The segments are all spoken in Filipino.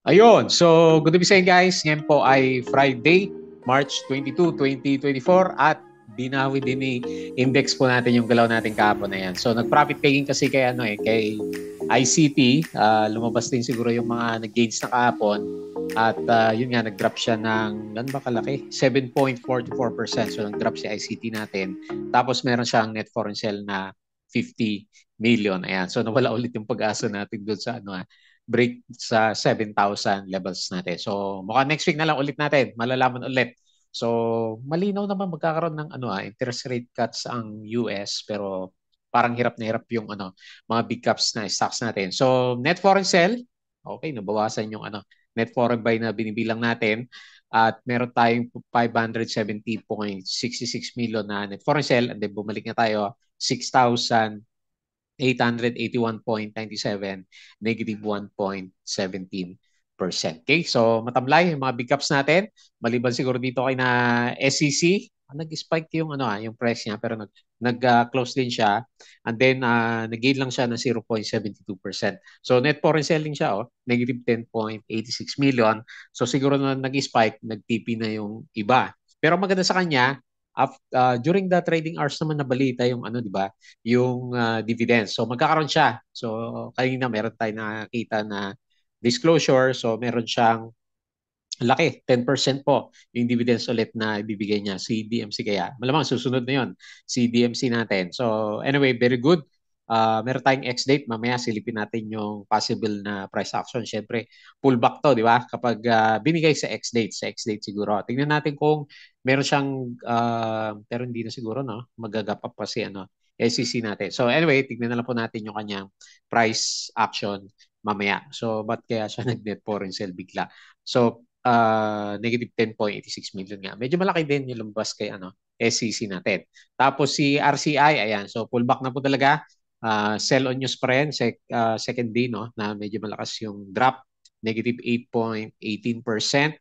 Ayun, so good evening sa inyo guys. Ngayon po ay Friday, March 22, 2024 at binawi din ni index po natin yung galaw natin kahapon na yan. So nag-profit taking kasi kay ICT, lumabas din siguro yung mga nag-gains na kahapon at yun nga nag-drop siya ng gan ba kalaki? 7.44%. So nag-drop si ICT natin. Tapos meron siyang net foreign sale na 50 million. Ayan. So nawala ulit yung pag-asa natin doon sa break sa 7,000 levels natin. So mukhang next week na lang ulit natin, malalaman ulit. So malinaw naman magkakaroon ng interest rate cuts ang US pero parang hirap na hirap yung mga big caps na stocks natin. So net foreign sell, okay, nabawasan yung net foreign buy na binibilang natin at meron tayong 570.66 million na net foreign sell and then bumalik na tayo 6,000 881.97, negative 1.17%. Okay, so matamlay yung mga big caps natin. Maliban siguro dito kay na SEC, nag-spike yung price niya pero nag-close din siya and then nag-gain lang siya ng 0.72%. So net foreign selling siya negative 10.86 million. So siguro na nag-spike, nag-TP na yung iba. Pero maganda sa kanya, during the trading hours naman nabalita yung di ba? Yung dividends. So magkakaroon siya. So kanina meron tayong nakakita na disclosure. So meron siyang laki, 10% po yung dividends ulit na ibibigay niya si DMC kaya. Malamang susunod na yon si DMC natin. So anyway, very good. Meron tayong ex-date. Mamaya silipin natin yung possible na price action. Siyempre, pullback to, di ba? Kapag binigay sa ex-date siguro. Tingnan natin kung meron siyang, pero hindi na siguro, no? Magagap pa si SEC natin. So anyway, tignan na lang po natin yung kanyang price action mamaya. So, ba't kaya siya nag-net foreign sell bigla? So, negative 10.86 million nga. Medyo malaki din yung lumabas kay SEC natin. Tapos si RCI, ayan. So pullback na po talaga. Sell on news pa rin, second day, no, na medyo malakas yung drop. Negative 8.18%.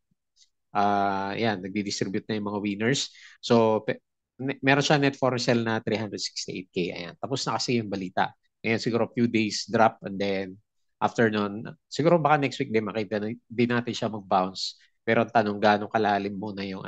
Yan, nagdi-distribute na yung mga winners. So, meron siya net foreign sell na 368K. Ayan. Tapos na kasi yung balita. Ngayon siguro few days drop and then after nun, siguro baka next week din makita din natin siya mag-bounce. Pero ang tanong gaano kalalim muna yung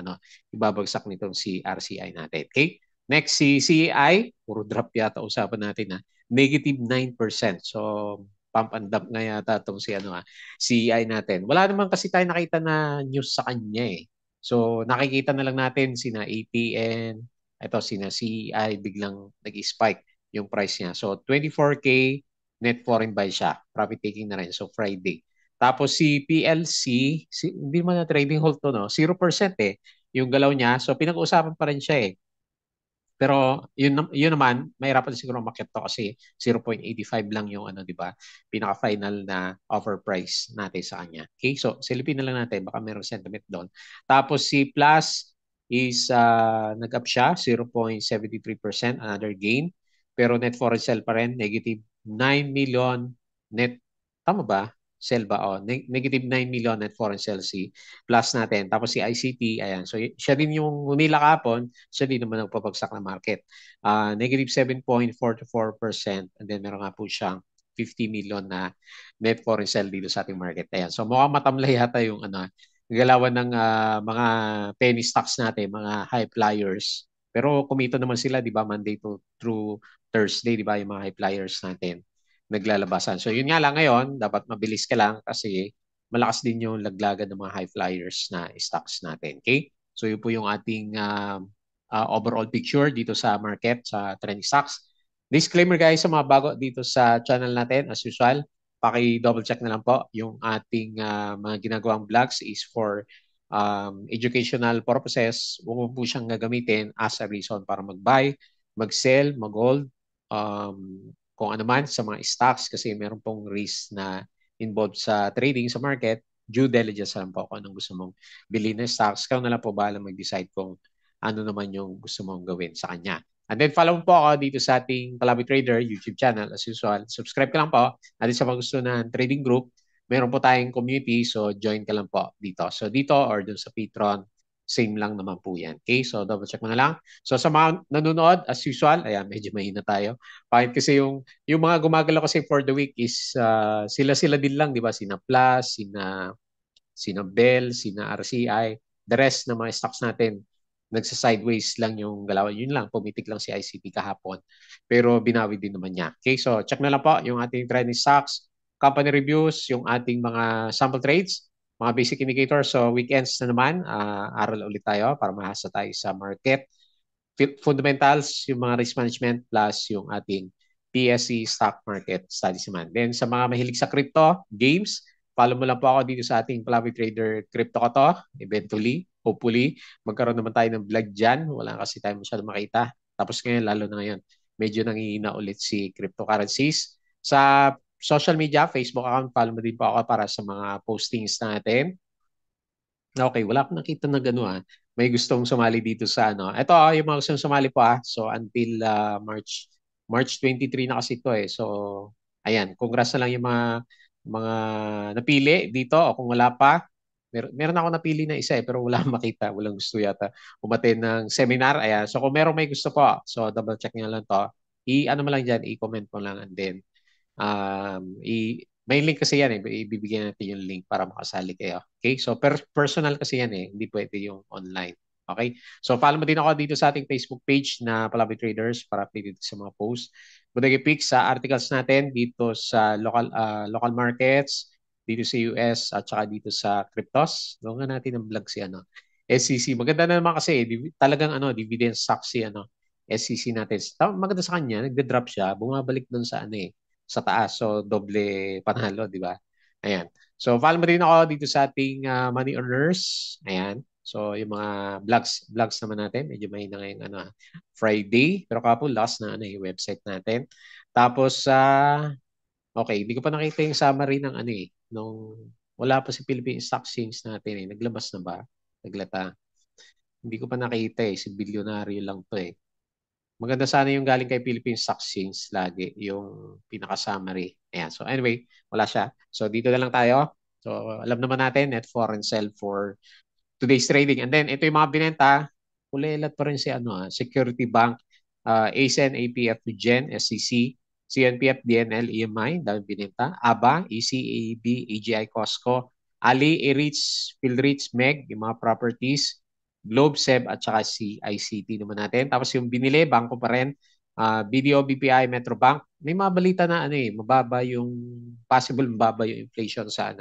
ibabagsak nitong si RCI natin. Okay? Next si CI, puro drop yata usapan natin negative 9%. So pump and dump na yata itong CI natin. Wala naman kasi tayo nakita na news sa kanya eh. So nakikita na lang natin sina ATN, ito sina CI biglang nag-spike yung price niya. So 24K net foreign buy siya. Profit taking na rin. So Friday. Tapos si PLC, hindi man na trading hold to, no? 0% eh yung galaw niya. So pinag-uusapan pa rin siya eh. Pero yun naman, mahirapan siguro umakyat to kasi 0.85 lang yung di ba? Pinaka-final na offer price natin sa kanya. Okay? So, silipin na lang natin baka mayroong sentiment doon. Tapos si Plus is nag-up siya 0.73%, another gain. Pero net foreign sell pa rin, negative 9 million net. Tama ba? Sell ba? Negative 9 million net foreign sell si Plus natin. Tapos si ICT, ayan. So, siya din yung humila kahapon, siya din naman nagpapagsak na market. Negative 7.44% and then meron nga po siyang 50 million na net foreign sell dito sa ating market. Ayan. So mukhang matamlay yata yung galawan ng mga penny stocks natin, mga high flyers. Pero kumita naman sila, di ba, Monday to through Thursday, di ba, yung mga high flyers natin naglalabasan. So yun nga lang ngayon, dapat mabilis ka lang kasi malakas din yung laglagan ng mga high flyers na stocks natin. Okay? So yun po yung ating overall picture dito sa market, sa trending stocks. Disclaimer guys sa mga bago dito sa channel natin, as usual, paki-double check na lang po yung ating mga ginagawang vlogs is for educational purposes. Huwag mo po siyang gagamitin as a reason para mag-buy, mag-sell, mag-hold, kung ano man sa mga stocks kasi meron pong risk na involved sa trading sa market. Due diligence lang po kung anong gusto mong bilhin na stocks. Kaya na lang po bahala mag-decide kung ano naman yung gusto mong gawin sa kanya. And then follow po ako dito sa ating Kalabi Trader YouTube channel as usual. Subscribe ka lang po. At sa mga gusto ng trading group, meron po tayong community so join ka lang po dito. So dito or dun sa Patreon, same lang naman po yan. Okay? So double check mo na lang. So sa mga nanonood, as usual, ayan, medyo mahina tayo. Bakit kasi yung mga gumagalaw kasi for the week is sila-sila din lang, di ba? Sina Plus, sina sina Bell, sina RCI, the rest ng mga stocks natin, nagsa-sideways lang yung galaw. Yun lang, pumitik lang si ICT kahapon. Pero binawi din naman niya. Okay, so check na lang po yung ating trending stocks, company reviews, yung ating mga sample trades, mga basic indicators. So weekends na naman, aral ulit tayo para mahasa tayo sa market. Fundamentals, yung mga risk management plus yung ating PSE stock market studies naman. Then sa mga mahilig sa crypto, games, follow mo lang po ako dito sa ating Flavi Trader Crypto ko to. Eventually, hopefully, magkaroon naman tayo ng vlog dyan. Wala kasi tayo masyado makita. Tapos ngayon, lalo na ngayon, medyo nangihina ulit si cryptocurrencies. Sa social media, Facebook account, follow mo din po ako para sa mga postings natin. Okay, wala akong nakita na gano'n. May gustong sumali dito sa ano. Ito yung mga gustong sumali po So until March 23 na kasi ito eh. So ayan, congrats na lang yung mga napili dito o kung wala pa. Meron ako napili na isa eh pero wala akong makita, walang gusto yata umattend ng seminar. Ayan. So kung meron may gusto po, so double check niyo lang to. I-ano mo lang diyan, i-comment mo lang and then may link kasi yan eh. Ibibigyan natin yung link para makasali kayo. Okay? So, personal kasi yan eh. Hindi pwede yung online. Okay? So, follow mo din ako dito sa ating Facebook page na Palabi Traders para updated sa mga posts. Budagi Picks sa articles natin dito sa local markets, dito sa US at saka dito sa cryptos. Gawin natin ng vlog si SEC. Maganda na naman kasi talagang dividend stock si SEC natin. Maganda sa kanya, nagde-drop siya, bumabalik doon sa sa taas. So, doble panalo, di ba? Ayan. So, follow mo rin ako dito sa ating Money Earners. Ayan. So, yung mga vlogs naman natin. Medyo may na ngayong Friday. Pero kapon, last na yung website natin. Tapos, okay, hindi ko pa nakita yung summary ng nung wala pa si Philippine Stock Exchange natin eh. Naglabas na ba? Naglata. Hindi ko pa nakita eh. Si bilyonaryo lang to eh. Maganda sana yung galing kay Philippine Stock Exchange lagi, yung pinaka-summary. Ayan. So anyway, wala siya. So dito na lang tayo. So alam naman natin, net for and sell for today's trading. And then ito yung mga binenta. Ulilat pa rin si Security Bank, ASEN, APF, Gen, SCC, CNPF, DNL, EMI, dami binenta. ABA, ECAB, AGI, Costco, Ali, E-REITs, PhilREITs, MEG, yung mga properties, Globe, SEB at saka si ICT naman natin. Tapos yung binili, bangko pa rin, BDO, BPI, Metrobank. May mga balita na mababa yung mababa yung inflation sa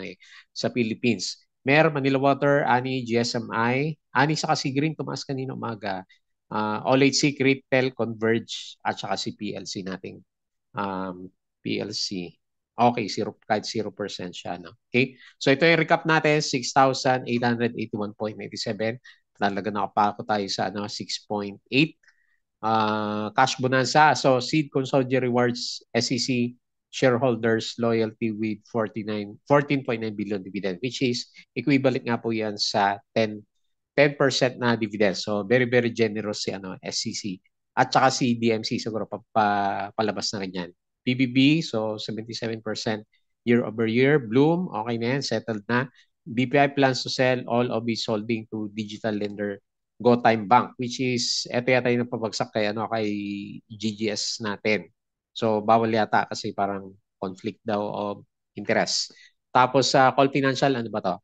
sa Philippines. Manila Water, ANI, GSMI, ANI sa kasi Green, tumaas kanina umaga. All Secret, Tel, Converge at saka si PLC nating PLC. Okay, kahit 0% siya. No? Okay? So ito yung recap natin, 6,881.97. Talaga nakapako tayo sa 6.8. Cash bonanza. So Seed Consortium Rewards SEC shareholders loyalty with 14.9 billion dividend, which is equivalent nga po yan sa 10% na dividend. So very, very generous si SEC. At saka si DMC siguro palabas na rin yan. PBB, so 77% year over year. Bloom, okay na yan, settled na. BPI plans to sell all of its holding to digital lender GoTime Bank, which is ito yata yung pabagsak kay GGS natin. So bawal yata kasi parang conflict daw of interest. Tapos sa Call Financial, ano ba to?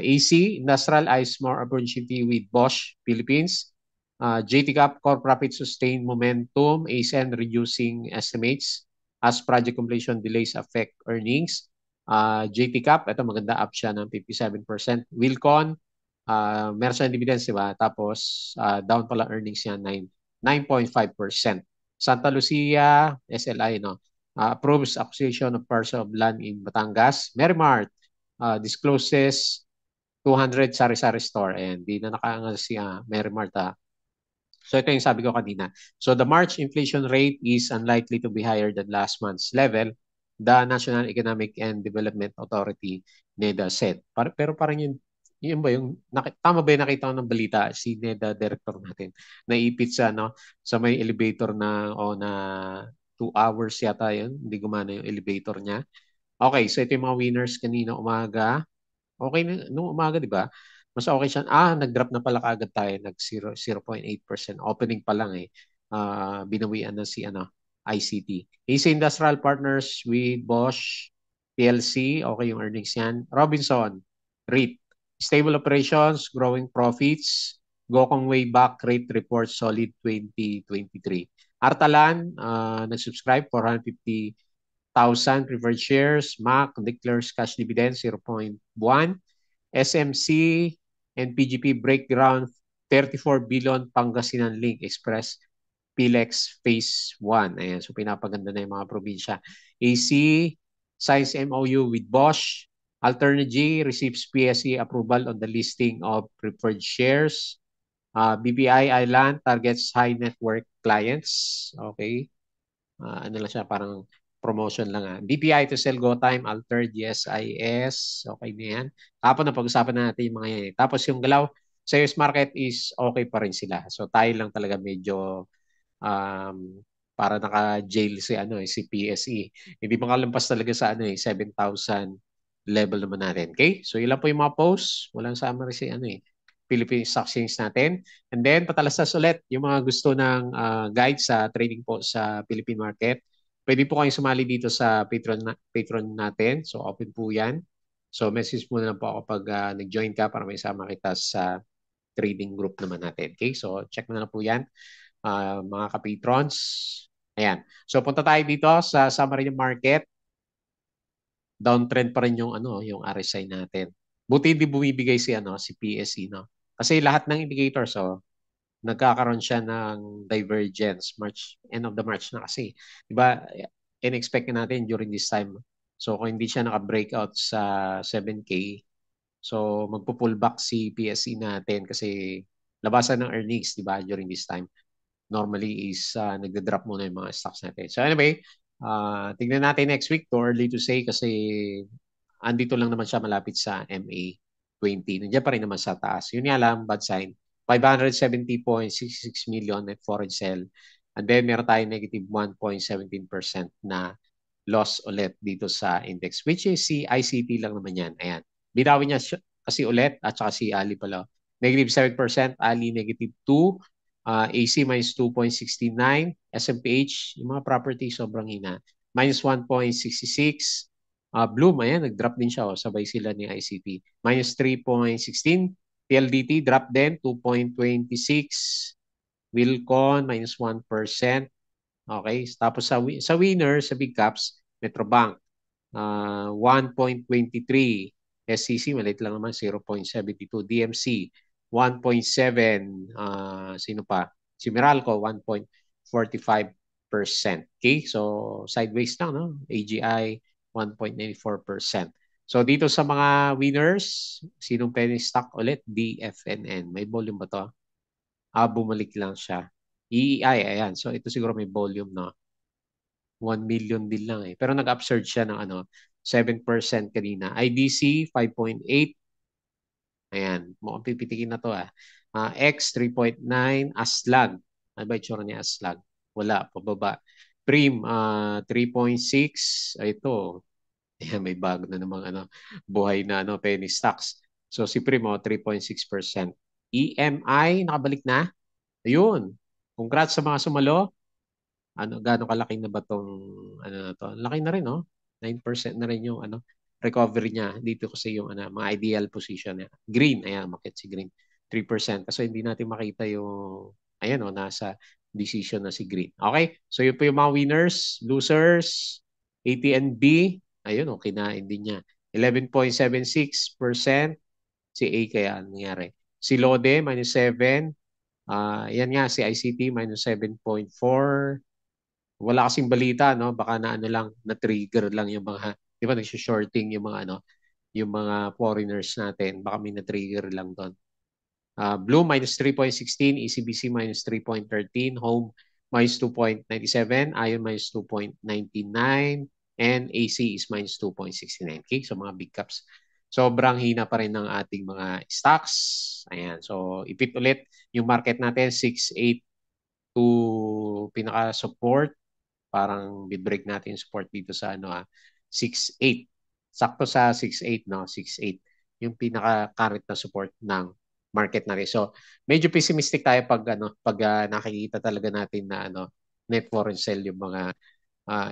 AC, Industrial eyes more opportunity with Bosch, Philippines. JT Cap, core profit sustained momentum. ASN reducing estimates as project completion delays affect earnings. JT Cap, ito maganda up siya ng 57%. Wilcon, meron siyang dividends, di ba? Tapos, down pala earnings niya, 9.5%. Santa Lucia, SLI, approves acquisition of parcel of land in Batangas. Mermart, discloses 200 sari-sari store. And di na nakaangal si Mermart. So ito yung sabi ko kanina. So the March inflation rate is unlikely to be higher than last month's level, the National Economic and Development Authority, NEDA said. Pero parang yun ba yung tama ba yung nakita ko ng balita si NEDA director natin naipit sa may elevator na 2 hours yata yun, hindi gumana yung elevator niya. Okay, so ito yung mga winners kanina umaga. Okay na, nung umaga, di ba? Mas okay siya. Nag-drop na pala kaagad tayo. Nag 0.8%. Opening pa lang eh. Binawian na si ICT. AC Industrial Partners with Bosch, PLC. Okay yung earnings yan. Robinson, REIT. Stable operations, growing profits. Gokong Way Back rate report solid 2023. Artalan, nag-subscribe 450,000 preferred shares. MAC declares cash dividend 0.1. SMC and PGP breakground 34 billion Pangasinan Link Express PLEX Phase 1. Ayan, so pinapaganda na yung mga probinsya. AC signs MOU with Bosch. Alternergy receives PSE approval on the listing of preferred shares. BPI Island targets high network clients. Okay. Ano lang siya, parang promotion lang. BPI to sell Go Time, Alter, GSIS. Okay na yan. Kapon na pag-usapan na natin yung mga yan. Tapos yung galaw sa US market is okay pa rin sila. So tayo lang talaga medyo um, para naka-jail si si PSE. Hindi makalampas talaga sa 7,000 level naman natin. Okay? So ilan po yung mga posts. Walang summary si Philippine Stock Exchange natin. And then patalastas ulit yung mga gusto ng guide sa trading po sa Philippine market. Pwede po kayong sumali dito sa Patreon natin. So open po 'yan. So message muna lang po ako pag nag-join ka para may sama kita sa trading group naman natin. Okay? So check na lang po 'yan, mga ka-patrons. Ayan. So punta tayo dito sa summary ng market. Downtrend pa rin yung yung RSI natin. Buti hindi bumibigay si PSE, no. Kasi lahat ng indicators, nagkakaroon siya ng divergence end of the March na kasi. 'Di ba? In-expect natin during this time. So kung hindi siya naka-breakout sa 7K, so magpo-pull back si PSE natin kasi labasan ng earnings, 'di ba, during this time. Normally is nagda-drop muna yung mga stocks natin. So anyway, tignan natin next week. Too early to say kasi andito lang naman siya malapit sa MA20. Nandiyan pa rin naman sa taas. Yun nga lang, bad sign. 570.66 million net foreign sell. And then meron tayong negative 1.17% na loss ulit dito sa index, which is si ICT lang naman yan. Ayan. Binawin niya kasi ulit at saka si Ali pala. Negative 7%, Ali negative 2, AC minus 2.69, SMPH, yung mga property sobrang hina. Minus 1.66, Bloom, ayan, nag-drop din siya. Sabay sila ni ICT. Minus 3.16. PLDT, drop din. 2.26. Wilcon, minus 1%. Okay. Tapos sa winner, sa big caps, Metrobank, 1.23. SCC, maliit lang naman, 0.72. DMC, 1.7. Sino pa? Si Meralco, 1.45%. Okay? So, sideways lang, no? AGI, 1.94%. So, dito sa mga winners, sinong penny stock ulit? DFNN. May volume ba to? Bumalik lang siya. EEI, ayan. So, ito siguro may volume, no? 1 million din lang eh. Pero nag-upsurge siya ng 7% kanina. IDC, 5.8. Ayan. Mukhang pipitikin na to X, 3.9. Aslag. Ano ba itsura ni Aslag? Wala, pababa. Prim, 3.6. Ito, ayan, may bago na namang buhay na penny stocks. So si Prim, 3.6%. EMI, nakabalik na. Ayun. Congrats sa mga sumalo. Gaano kalaki na ba tong na to? Laki na rin, no? 9% na rin yung recovery niya dito kasi yung mga ideal position niya. Green, ayan, makit si Green. 3%. Kasi hindi natin makita yung ayan, nasa decision na si Green. Okay? So yun po yung mga winners, losers, AT&B, ayun, kinain din niya. 11.76%. Si A kaya nangyari. Si Lode, minus 7. Yan nga, si ICT, minus 7.4. Wala kasing balita, no? Baka lang, na-trigger lang yung mga, di ba, nag-shorting yung mga, yung mga foreigners natin. Baka may na-trigger lang doon. Blue, minus 3.16. ECBC, minus 3.13. Home, minus 2.97. Ion, minus 2.99. And AC is minus 2.69. Okay? So, mga big caps. Sobrang hina pa rin ng ating mga stocks. Ayan. So, ipit ulit yung market natin, 6.8 to pinaka-support. Parang bid-break natin yung support dito sa 6.8. Sakto sa 6.8, no? 6.8 yung pinaka-current na support ng market natin. So, medyo pessimistic tayo pag nakikita talaga natin na net foreign sell yung mga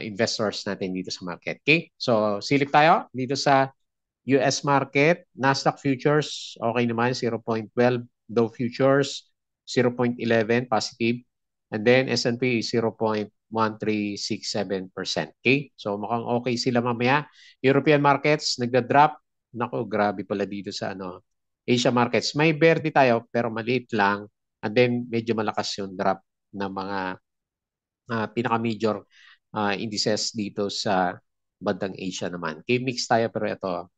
investors natin dito sa market. Okay? So, silip tayo dito sa US market, Nasdaq futures, okay naman, 0.12. Dow futures, 0.11 positive. And then S&P is 0.1367%. Okay? So mukhang okay sila mamaya. European markets, nagda-drop. Nako, grabe pala dito sa ano. Asia markets, may bear di tayo pero maliit lang. And then medyo malakas yung drop ng mga pinaka-major indices dito sa bandang Asia naman. Okay, mix tayo pero ito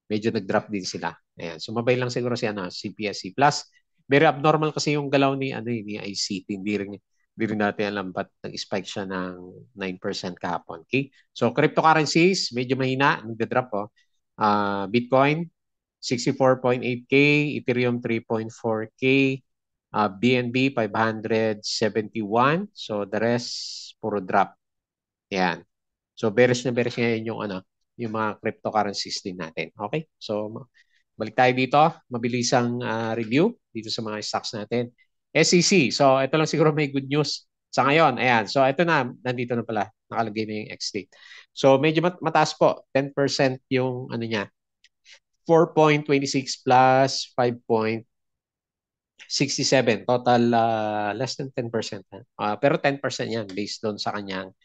medyo nag-drop din sila. Ayan. Sumabay lang siguro si ano, CPSC. Plus, very abnormal kasi yung galaw ni ano ni ICT. Hindi rin natin alam ba't nag-spike siya ng 9% kahapon. Okay? So, cryptocurrencies, medyo mahina, nagda-drop oh. Bitcoin, 64.8K, Ethereum 3.4K, BNB 571. So, the rest, puro drop. Yan. So, bearish ngayon yung ano, yung mga cryptocurrencies din natin. Okay? So, balik tayo dito. Mabilisang review dito sa mga stocks natin. SEC. So, ito lang siguro may good news sa ngayon. Ayan. So, ito na. Nandito na pala. Nakalagay na yung X-date. So, medyo mataas po. 10% yung ano niya. 4.26 plus 5.67. Total less than 10%. Pero 10% yan based doon sa kanyang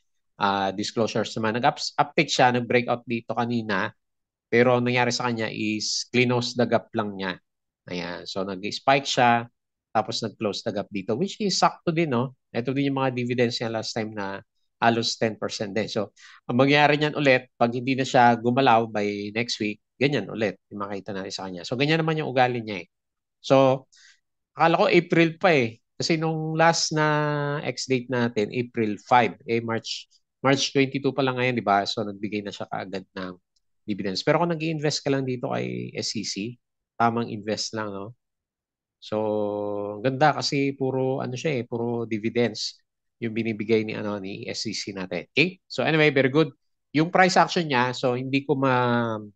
disclosures naman. Nag-uptick siya, nag-breakout dito kanina, pero ang nangyari sa kanya is close the gap lang niya. Ayan, so nag-spike siya, tapos nag-close the gap dito, which is sakto din, no? Ito din yung mga dividends niya last time na halos 10% din. So, ang mangyayari niyan ulit, pag hindi na siya gumalaw by next week, ganyan ulit, yung makita natin sa kanya. So, ganyan naman yung ugali niya eh. So, akala ko April pa eh. Kasi nung last na ex-date natin, April 5, March 22 pa lang ngayon, di ba? So nagbigay na siya kaagad ng dividends. Pero kung nag-i-invest ka lang dito kay SEC, tamang invest lang, no? So, ganda kasi puro ano siya eh, puro dividends yung binibigay ni ano ni SEC natin. Okay? So anyway, very good. Yung price action niya, so hindi ko parang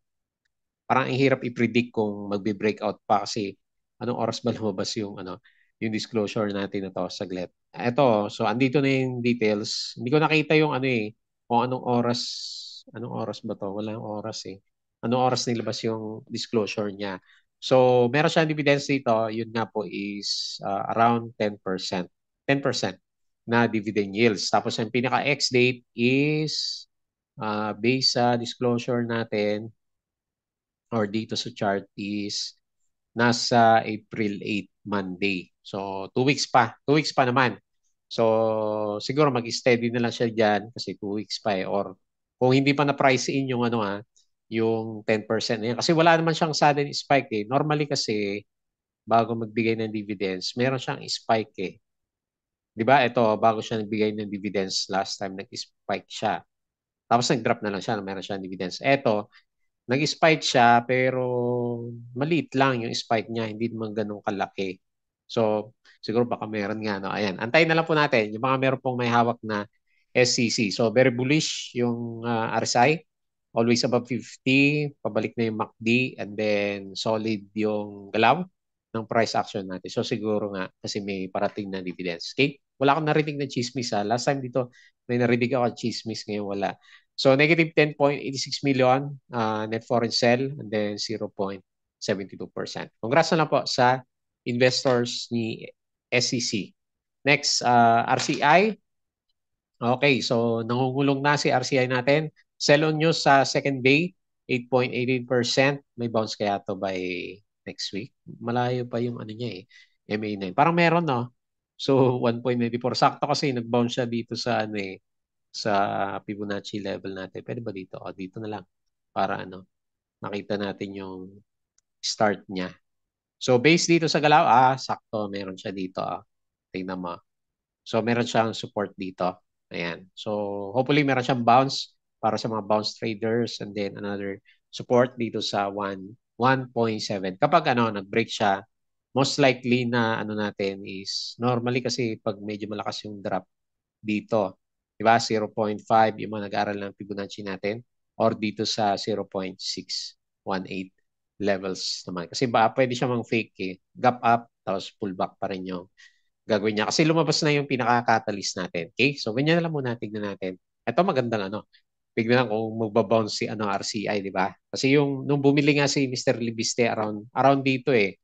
ang hirap i-predict kung magbe-breakout pa kasi anong oras ba lumabas yung ano yung disclosure natin na to saglit. Ito, so andito na yung details. Hindi ko nakita yung ano eh kung anong oras ba to? Wala yung oras eh. Anong oras nilabas yung disclosure niya. So, meron siyang dividends dito, yun nga po is around 10%. 10% na dividend yields. Tapos ang pinaka-ex date is based sa disclosure natin or dito sa chart is nasa April 8, Monday. So, 2 weeks pa. 2 weeks pa naman. So, siguro mag-steady na lang siya dyan kasi 2 weeks pa eh. Or kung hindi pa na-price in yung ano yung 10% na yan. Kasi wala naman siyang sudden spike eh. Normally kasi, bago magbigay ng dividends, meron siyang spike eh. Di ba? Ito, bago siya nagbigay ng dividends, last time nag-spike siya. Tapos nag-drop na lang siya, meron siyang dividends. Ito, nag-spike siya pero maliit lang yung spike niya, hindi naman ganun kalaki. So, siguro baka meron nga. No? Ayan, antayin na lang po natin. Yung mga meron pong may hawak na SCC. So, very bullish yung RSI. Always above 50. Pabalik na yung MACD. And then, solid yung galaw ng price action natin. So, siguro nga kasi may parating na dividends. Okay? Wala akong narinig na chismis. Ha? Last time dito, may narinig ako chismis. Ngayon wala. So negative 10.86 million net foreign sell and then 0.72%. Congrats na lang po sa investors ni SEC. Next, RCI. Okay, so nangungulong na si RCI natin. Sell on news sa second day, 8.18%. May bounce kaya to by next week. Malayo pa yung ano niya eh, MA9. Parang meron no. So 1.94. Sakto kasi nag-bounce siya dito sa ano eh, sa Fibonacci level natin. Pwede ba dito? O, dito na lang. Para ano, makita natin yung start niya. So, based dito sa galaw, sakto. Meron siya dito. Tingnan mo. So, meron siyang support dito. Ayan. So, hopefully, meron siyang bounce para sa mga bounce traders and then another support dito sa 1.7. Kapag ano, nag-break siya, most likely na ano natin is normally kasi pag medyo malakas yung drop dito, di ba? 0.5 yung mga nag-aaral ng Fibonacci natin or dito sa 0.618 levels naman. Kasi ba pwede siya mang fake eh. Gap up tapos pullback pa rin yung gagawin niya. Kasi lumabas na yung pinaka-catalyst natin. Okay? So, ganyan na lang muna tignan natin. Ito magandang ano. tignan kung magbabounce si ano RCI, di ba? Kasi yung nung bumili nga si Mr. Libiste around dito eh.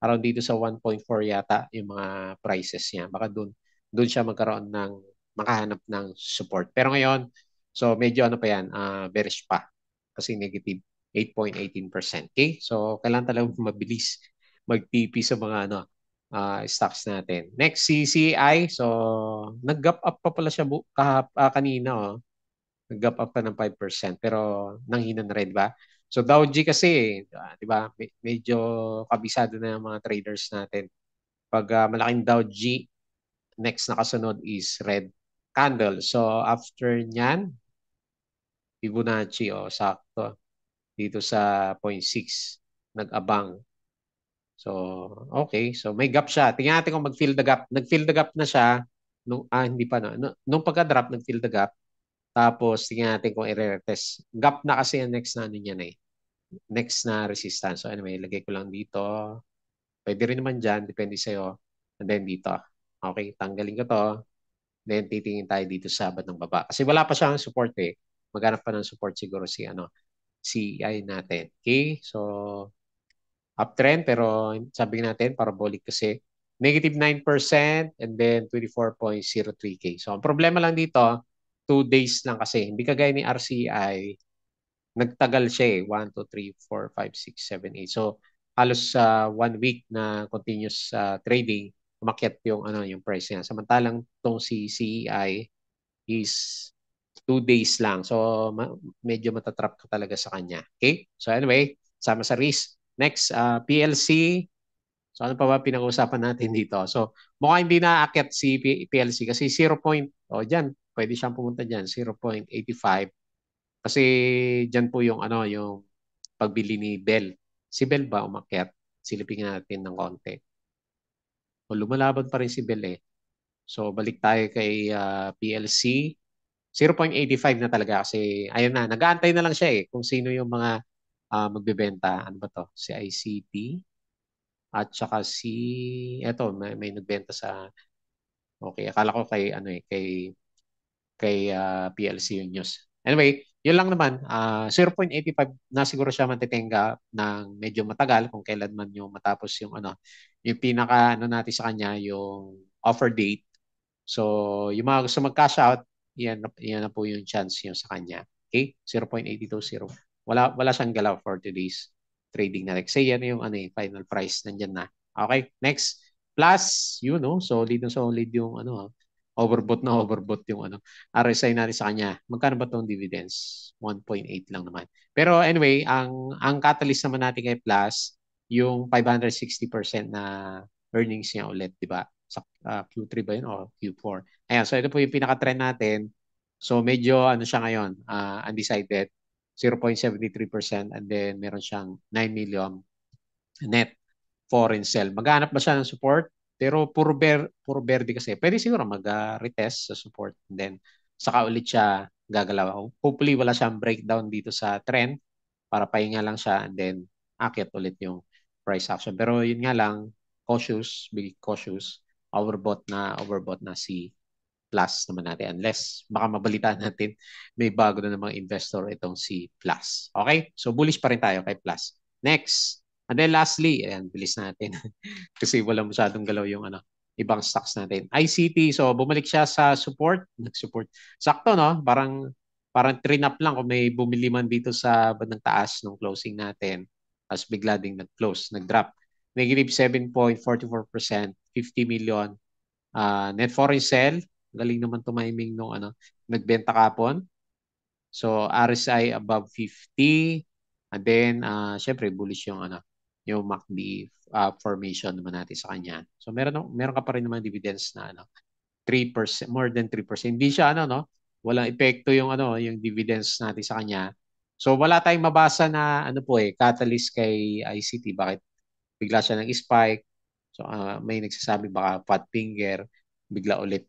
Around dito sa 1.4 yata yung mga prices niya. Baka doon siya magkaroon ng makahanap ng support. Pero ngayon, so medyo ano pa yan, bearish pa kasi negative 8.18%. Okay? So kailangan talagang mabilis mag-TP sa mga ano stocks natin. Next, CCI. So nag-gap up pa pala siya kanina. Oh. Nag-gap up pa ng 5%, pero nanghina na rin, di ba? So Dow G kasi, di ba, medyo kabisado na yung mga traders natin. Pag malaking Dow G, next na kasunod is red candle. So after nyan, Fibonacci, sakto. Dito sa 0.6, nag-abang. So, okay. So may gap siya. Tingnan natin kung mag-fill the gap. Nag-fill the gap na siya. Hindi pa na. Nung pagka-drop, nag-fill the gap. Tapos, tingnan natin kung i-retest. Gap na kasi ang next na ano niyan eh. Next na resistance. So anyway, lagay ko lang dito. Pwede rin naman dyan. Depende sa'yo. And then dito. Okay, tanggalin ko to. Then titingin tayo dito sa bandang baba. Kasi wala pa siyang support eh. Maghanap pa ng support siguro si CI natin. Okay, so uptrend pero sabi natin parabolic kasi negative 9% and then 24.03K. So ang problema lang dito, 2 days lang kasi. Hindi kagaya ni RCI, nagtagal siya eh. 1, 2, 3, 4, 5, 6, 7, 8. So halos sa 1 week na continuous trading, umakyat yung yung price niya. Samantalang tong si CEI is 2 days lang. So medyo matatrap ka talaga sa kanya. Okay? So anyway, sama sa risk. Next, PLC. So ano pa ba pinag-uusapan natin dito? So mukhang hindi na aakyat si PLC kasi 0. Dyan, pwede siyang pumunta dyan, 0.85. Kasi dyan po yung yung pagbili ni Bell. Si Bell ba umakyat? Silipin natin ng konti. O lumalaban pa rin si Bell eh. So balik tayo kay PLC. 0.85 na talaga kasi ayun na, nag-aantay na lang siya eh kung sino yung mga magbebenta. Ano ba to? Si ICT at saka eto may nagbenta sa okay, akala ko kay PLC yung news. Anyway, yun lang naman. 0.85 na siguro siya matitenga ng medyo matagal kung kailan man yung matapos yung pinaka natin sa kanya, yung offer date. So, yung mga gusto mag-cash out, yan na po yung chance nyo sa kanya. Okay? 0.820. Wala siyang galaw for today's trading na. Kasi yan yung final price nandyan na. Okay? Next. Plus, solid na solid yung overbought na overbought yung RSI natin sa kanya. Magkano ba tong dividends? 1.8 lang naman. Pero anyway, ang catalyst naman natin kay Plus, yung 560% na earnings niya ulit, di ba? Sa Q3 ba yun o Q4? Ayan, so ito po yung pinaka-trend natin. So medyo siya ngayon, undecided, 0.73% and then meron siyang 9 million net foreign sell. Maghanap ba siya ng support? Pero puro verde kasi. Pwede siguro mag-retest sa support and then saka ulit siya gagalaw. Hopefully wala siyang breakdown dito sa trend para pahinga lang siya and then akit ulit yung price action. Pero yun nga lang, cautious, be cautious. Overbought na si Plus naman natin. Unless baka mabalitaan natin may bago na namang investor itong si Plus. Okay? So bullish pa rin tayo kay Plus. Next. And then lastly, ayan, bilis natin. Kasi wala masyadong galaw yung ibang stocks natin. ICT, so bumalik siya sa support. Nag-support. Sakto, no? Parang trinap lang kung may bumili man dito sa bandang taas ng closing natin. Tapos bigla ding nag-close, nag-drop. Negative 7.44%, 50 million. Net foreign sell, galing naman tumiming nung nagbenta kapon. So RSI above 50. And then syempre bullish yung MACD formation naman natin sa kanya. So meron ka pa rin naman dividends na 3%, more than 3%. Hindi siya no, walang epekto yung dividends natin sa kanya. So wala tayong mabasa na catalyst kay ICT, bakit bigla siya nag-spike. So may nagsasabi baka fat finger, bigla ulit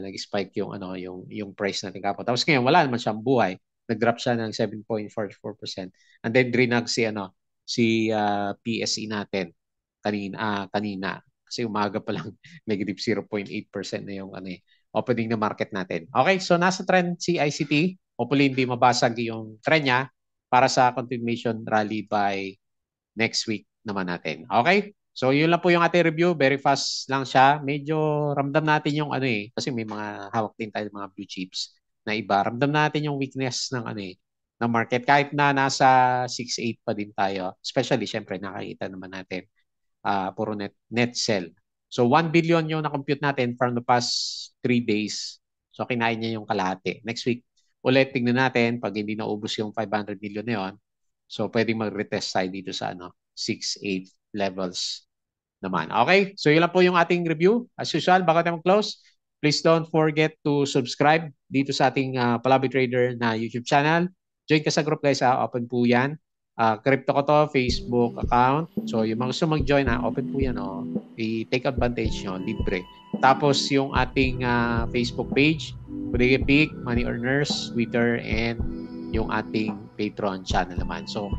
nag-spike yung price natin kapon. Tapos ngayon wala naman siyang buhay. Nag-drop siya ng 7.44%. And then drinag si PSE natin kanina. Kasi umaga pa lang negative 0.8% na yung opening na market natin. Okay, so nasa trend si ICT. hopefully hindi mabasag yung trend niya para sa continuation rally by next week naman natin. Okay? So yun lang po yung ating review. Very fast lang siya. Medyo ramdam natin yung ano eh. Kasi may mga hawak din tayo mga blue chips na iba. Ramdam natin yung weakness ng ano eh, ng market. Kahit na nasa 6-8 pa din tayo. Especially, syempre, nakakita naman natin puro net sell. So 1 billion yung na-compute natin from the past 3 days. So kinain niya yung kalahati. Next week, ulit tingnan natin pag hindi naubos yung 500 million na yun. So pwedeng mag-retest tayo dito sa 6-8 levels naman. Okay? So yun lang po yung ating review. As usual, bago tayo mag-close, please don't forget to subscribe dito sa ating Palabi Trader na YouTube channel. Join ka sa group guys, open po yan. Crypto ko to, Facebook account. So yung mga gusto mag-join, open po yan. I-take advantage nyo, libre. Tapos yung ating Facebook page, Bodega Peak, Money Earners, Twitter, and yung ating Patreon channel naman. So,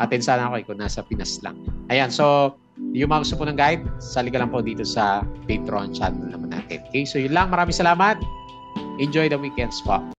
atin sana ako kung nasa Pinas lang. Ayan, so yung mga gusto po ng guide, sali ka lang po dito sa Patreon channel naman natin. Okay, so yun lang. Maraming salamat. Enjoy the weekends po.